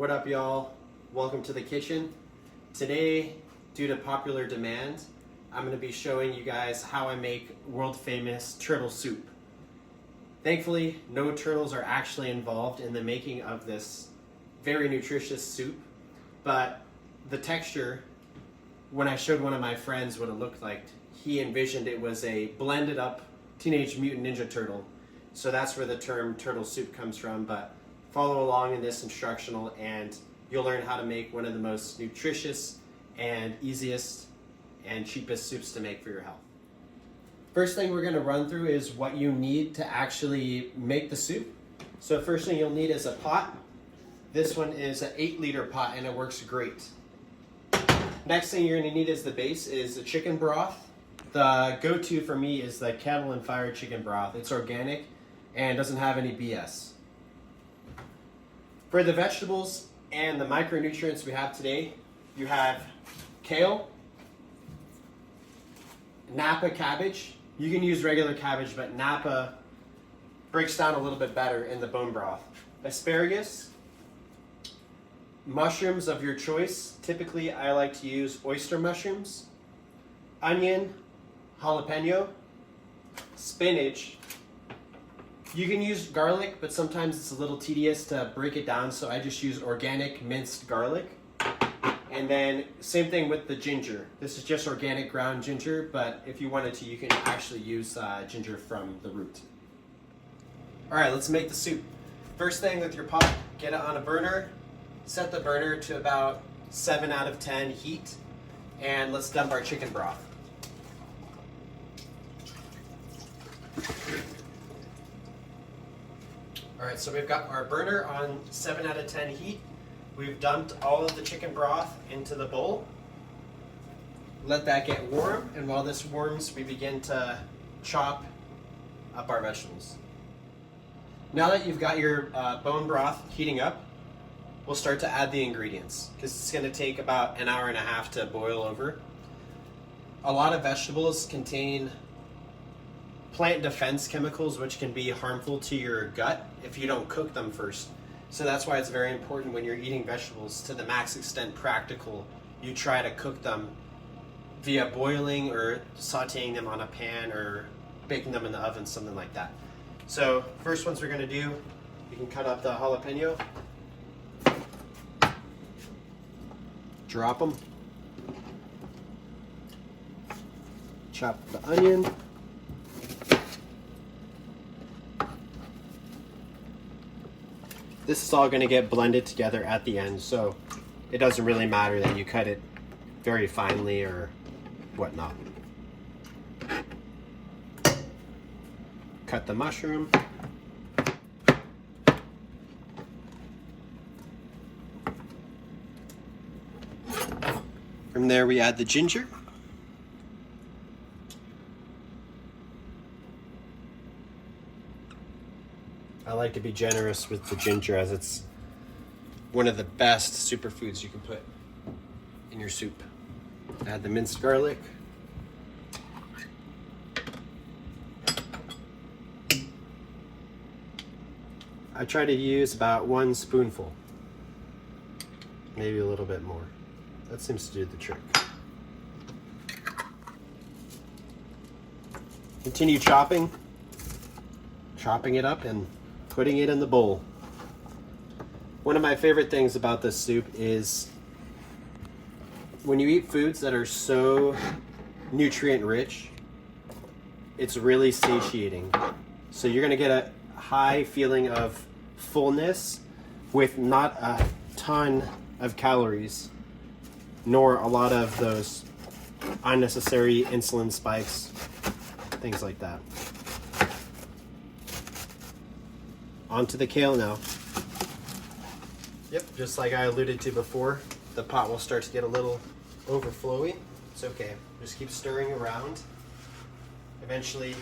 What up, y'all? Welcome to the kitchen. Today, due to popular demand, I'm going to be showing you guys how I make world famous turtle soup. Thankfully, no turtles are actually involved in the making of this very nutritious soup, but the texture, when I showed one of my friends what it looked like, he envisioned it was a blended up Teenage Mutant Ninja Turtle. So that's where the term turtle soup comes from, but follow along in this instructional and you'll learn how to make one of the most nutritious and easiest and cheapest soups to make for your health. First thing we're going to run through is what you need to actually make the soup. So first thing you'll need is a pot. This one is an 8-liter pot and it works great. Next thing you're going to need as the base is a chicken broth. The go-to for me is the kettle and fire chicken broth. It's organic and doesn't have any BS. For the vegetables and the micronutrients we have today, you have kale, Napa cabbage. You can use regular cabbage, but Napa breaks down a little bit better in the bone broth. Asparagus, mushrooms of your choice. Typically, I like to use oyster mushrooms, onion, jalapeno, spinach. You can use garlic, but sometimes it's a little tedious to break it down, so I just use organic minced garlic. And then same thing with the ginger. This is just organic ground ginger, but if you wanted to, you can actually use ginger from the root. All right, let's make the soup. First thing with your pot, get it on a burner. Set the burner to about 7 out of 10 heat, and let's dump our chicken broth. All right, so we've got our burner on 7 out of 10 heat. We've dumped all of the chicken broth into the bowl. Let that get warm, and while this warms, we begin to chop up our vegetables. Now that you've got your bone broth heating up, we'll start to add the ingredients, because it's going to take about an hour and a half to boil over. A lot of vegetables contain plant defense chemicals, which can be harmful to your gut if you don't cook them first. So that's why it's very important when you're eating vegetables, to the max extent practical, you try to cook them via boiling or sauteing them on a pan or baking them in the oven, something like that. So first ones we're going to do, you can cut up the jalapeno, drop them, chop the onion, this is all going to get blended together at the end, so it doesn't really matter that you cut it very finely or whatnot. Cut the mushroom. From there we add the ginger. I like to be generous with the ginger, as it's one of the best superfoods you can put in your soup. Add the minced garlic. I try to use about 1 spoonful, maybe a little bit more. That seems to do the trick. Continue chopping it up and putting it in the bowl. One of my favorite things about this soup is when you eat foods that are so nutrient rich, it's really satiating. So you're gonna get a high feeling of fullness with not a ton of calories, nor a lot of those unnecessary insulin spikes, things like that. Onto the kale now. Yep, just like I alluded to before, the pot will start to get a little overflowy. It's okay, just keep stirring around. Eventually,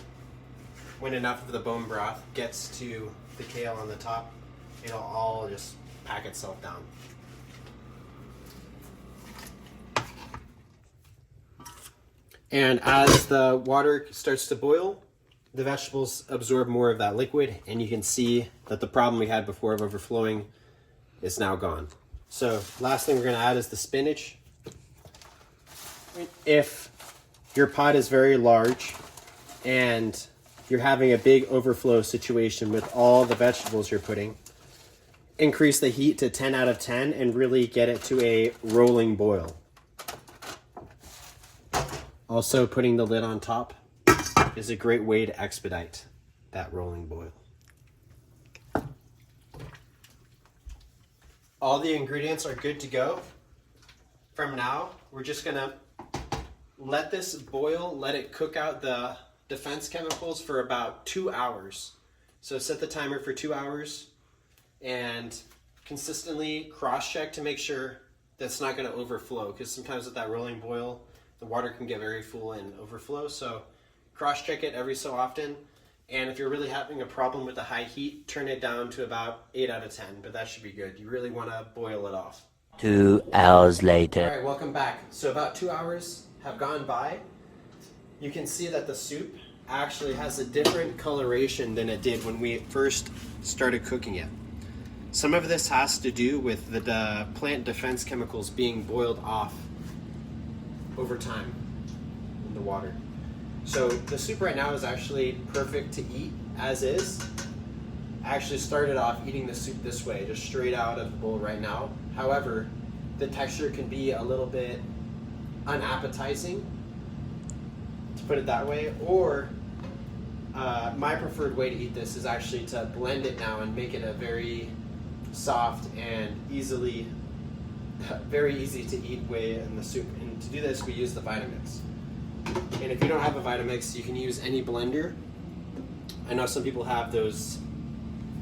when enough of the bone broth gets to the kale on the top, it'll all just pack itself down. And as the water starts to boil, the vegetables absorb more of that liquid, and you can see that the problem we had before of overflowing is now gone. So last thing we're gonna add is the spinach. If your pot is very large and you're having a big overflow situation with all the vegetables you're putting, increase the heat to 10 out of 10 and really get it to a rolling boil. Also, putting the lid on top is a great way to expedite that rolling boil. All the ingredients are good to go. From now, we're just gonna let this boil, let it cook out the defense chemicals for about 2 hours. So set the timer for 2 hours and consistently cross-check to make sure that's not gonna overflow, because sometimes with that rolling boil, the water can get very full and overflow. So cross-check it every so often. And if you're really having a problem with the high heat, turn it down to about 8 out of 10, but that should be good. You really want to boil it off. 2 hours later. All right, welcome back. So about 2 hours have gone by. You can see that the soup actually has a different coloration than it did when we first started cooking it. Some of this has to do with the plant defense chemicals being boiled off over time in the water. So the soup right now is actually perfect to eat as is. I actually started off eating the soup this way, just straight out of the bowl right now. However, the texture can be a little bit unappetizing, to put it that way, or my preferred way to eat this is actually to blend it now and make it a very soft and very easy to eat way in the soup. And to do this, we use the Vitamix. And if you don't have a Vitamix, you can use any blender. I know some people have those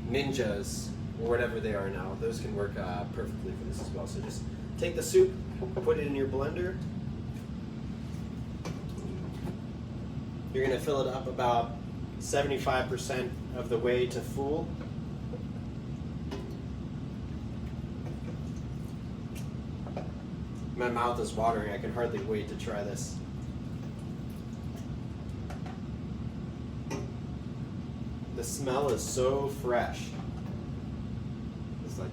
Ninjas or whatever they are now. Those can work perfectly for this as well. So just take the soup, put it in your blender. You're gonna fill it up about 75% of the way to full. My mouth is watering. I can hardly wait to try this. The smell is so fresh. It's like,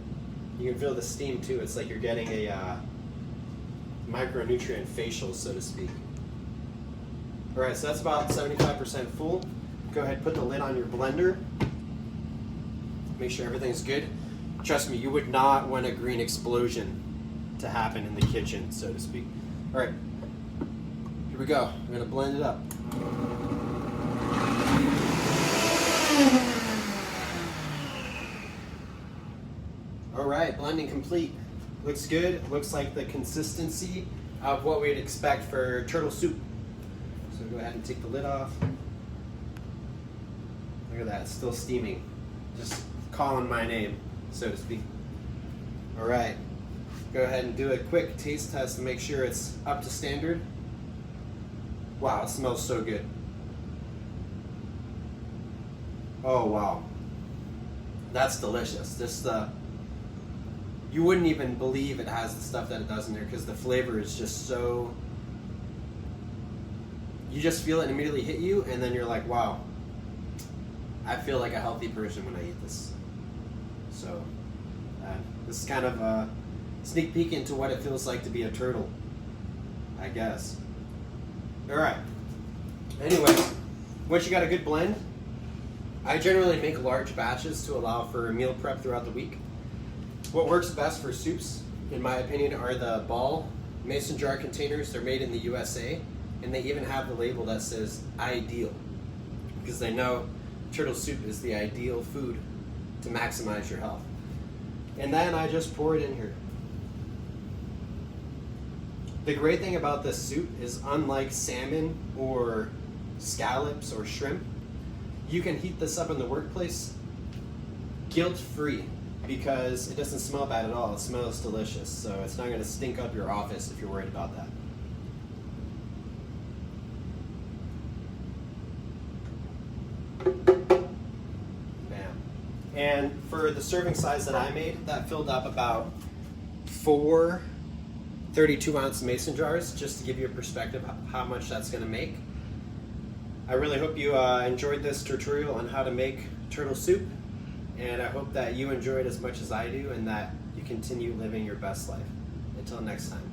you can feel the steam too. It's like you're getting a micronutrient facial, so to speak. All right, so that's about 75% full. Go ahead, put the lid on your blender. Make sure everything's good. Trust me, you would not want a green explosion to happen in the kitchen, so to speak. All right, here we go. We're gonna blend it up. All right, blending complete. Looks good. Looks like the consistency of what we'd expect for turtle soup. So go ahead and take the lid off. Look at that, it's still steaming. Just calling my name, so to speak. All right, go ahead and do a quick taste test to make sure it's up to standard. Wow, it smells so good. Oh wow, that's delicious. You wouldn't even believe it has the stuff that it does in there, because the flavor is just so, you just feel it immediately hit you, and then you're like, wow, I feel like a healthy person when I eat this. So this is kind of a sneak peek into what it feels like to be a turtle, I guess. All right, anyway, once you got a good blend, I generally make large batches to allow for meal prep throughout the week. What works best for soups, in my opinion, are the ball mason jar containers. They're made in the USA, and they even have the label that says ideal, because they know turtle soup is the ideal food to maximize your health. And then I just pour it in here. The great thing about this soup is, unlike salmon or scallops or shrimp, you can heat this up in the workplace guilt-free, because it doesn't smell bad at all. It smells delicious, so it's not going to stink up your office if you're worried about that. Bam. And for the serving size that I made, that filled up about 4 32-ounce mason jars, just to give you a perspective of how much that's going to make. I really hope you enjoyed this tutorial on how to make turtle soup, and I hope that you enjoy it as much as I do, and that you you continue living your best life. Until next time.